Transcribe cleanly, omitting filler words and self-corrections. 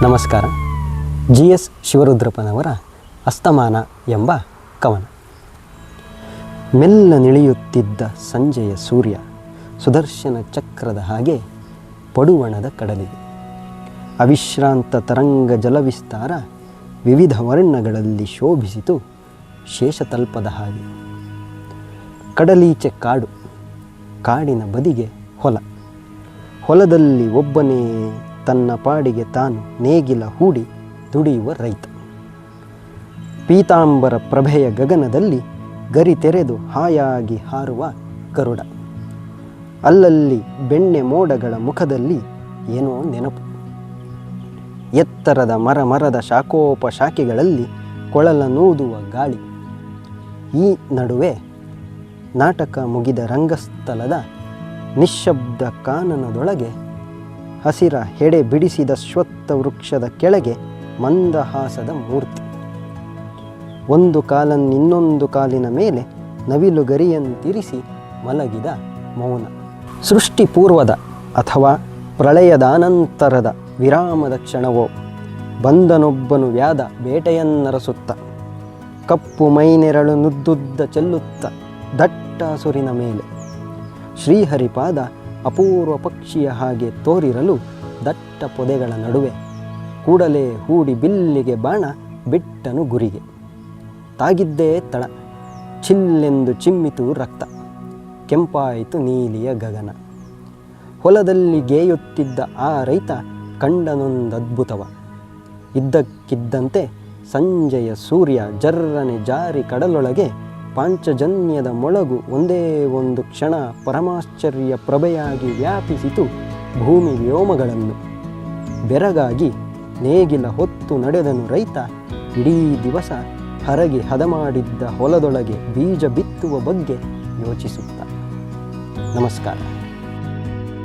ನಮಸ್ಕಾರ. GS ಶಿವರುದ್ರಪ್ಪನವರ ಅಸ್ತಮಾನ ಎಂಬ ಕವನ. ಮೆಲ್ಲ ನಿಳಿಯುತ್ತಿದ್ದ ಸಂಜೆಯ ಸೂರ್ಯ ಸುದರ್ಶನ ಚಕ್ರದ ಹಾಗೆ ಪಡುವಣದ ಕಡಲಿಗೆ. ಅವಿಶ್ರಾಂತ ತರಂಗ ಜಲವಿಸ್ತಾರ ವಿವಿಧ ವರ್ಣಗಳಲ್ಲಿ ಶೋಭಿಸಿತು ಶೇಷತಲ್ಪದ ಹಾಗೆ. ಕಡಲೀಚೆ ಕಾಡು, ಕಾಡಿನ ಬದಿಗೆ ಹೊಲ, ಹೊಲದಲ್ಲಿ ಒಬ್ಬನೇ ತನ್ನ ಪಾಡಿಗೆ ತಾನು ನೇಗಿಲ ಹೂಡಿ ದುಡಿಯುವ ರೈತ. ಪೀತಾಂಬರ ಪ್ರಭೆಯ ಗಗನದಲ್ಲಿ ಗರಿ ತೆರೆದು ಹಾಯಾಗಿ ಹಾರುವ ಗರುಡ. ಅಲ್ಲಲ್ಲಿ ಬೆಣ್ಣೆ ಮೋಡಗಳ ಮುಖದಲ್ಲಿ ಏನೋ ನೆನಪು. ಎತ್ತರದ ಮರದ ಶಾಖೋಪಶಾಖೆಗಳಲ್ಲಿ ಕೊಳಲನೂದುವ ಗಾಳಿ. ಈ ನಡುವೆ ನಾಟಕ ಮುಗಿದ ರಂಗಸ್ಥಳದ ನಿಶ್ಶಬ್ದ ಕಾನನದೊಳಗೆ ಹಸಿರ ಹೆಡೆ ಬಿಡಿಸಿದ ಶ್ವತ್ಥ ವೃಕ್ಷದ ಕೆಳಗೆ ಮಂದಹಾಸದ ಮೂರ್ತಿ. ಒಂದು ಕಾಲನ್ನಿನ್ನೊಂದು ಕಾಲಿನ ಮೇಲೆ ನವಿಲು ಗರಿಯಂತಿರಿಸಿ ಮಲಗಿದ ಮೌನ. ಸೃಷ್ಟಿಪೂರ್ವದ ಅಥವಾ ಪ್ರಳಯದಾನಂತರದ ವಿರಾಮದ ಕ್ಷಣವೋ ಬಂದನೊಬ್ಬನು ವ್ಯಾದ ಬೇಟೆಯನ್ನರಸುತ್ತ, ಕಪ್ಪು ಮೈನೆರಳು ನುದ್ದುದ್ದ ಚೆಲ್ಲುತ್ತ ದಟ್ಟ ಹಸುರಿನ ಮೇಲೆ. ಶ್ರೀಹರಿಪಾದ ಅಪೂರ್ವ ಪಕ್ಷಿಯ ಹಾಗೆ ತೋರಿರಲು ದಟ್ಟ ಪೊದೆಗಳ ನಡುವೆ ಕೂಡಲೇ ಹೂಡಿ ಬಿಲ್ಲಿಗೆ ಬಾಣ ಬಿಟ್ಟನು ಗುರಿಗೆ. ತಾಗಿದ್ದೇ ತಳ, ಚಿಲ್ಲೆಂದು ಚಿಮ್ಮಿತು ರಕ್ತ, ಕೆಂಪಾಯಿತು ನೀಲಿಯ ಗಗನ. ಹೊಲದಲ್ಲಿ ಗೇಯುತ್ತಿದ್ದ ಆ ರೈತ ಕಂಡನೊಂದದ್ಭುತವ. ಇದ್ದಕ್ಕಿದ್ದಂತೆ ಸಂಜೆಯ ಸೂರ್ಯ ಜರ್ರನೆ ಜಾರಿ ಕಡಲೊಳಗೆ ಪಾಂಚಜನ್ಯದ ಮೊಳಗು ಒಂದೇ ಒಂದು ಕ್ಷಣ ಪರಮಾಶ್ಚರ್ಯ ಪ್ರಭೆಯಾಗಿ ವ್ಯಾಪಿಸಿತು ಭೂಮಿ ವ್ಯೋಮಗಳನ್ನು. ಬೆರಗಾಗಿ ನೇಗಿಲ ಹೊತ್ತು ನಡೆದನು ರೈತ ಇಡೀ ದಿವಸ ಹರಗಿ ಹದ ಮಾಡಿದ್ದ ಹೊಲದೊಳಗೆ ಬೀಜ ಬಿತ್ತುವ ಬಗ್ಗೆ ಯೋಚಿಸುತ್ತ. ನಮಸ್ಕಾರ.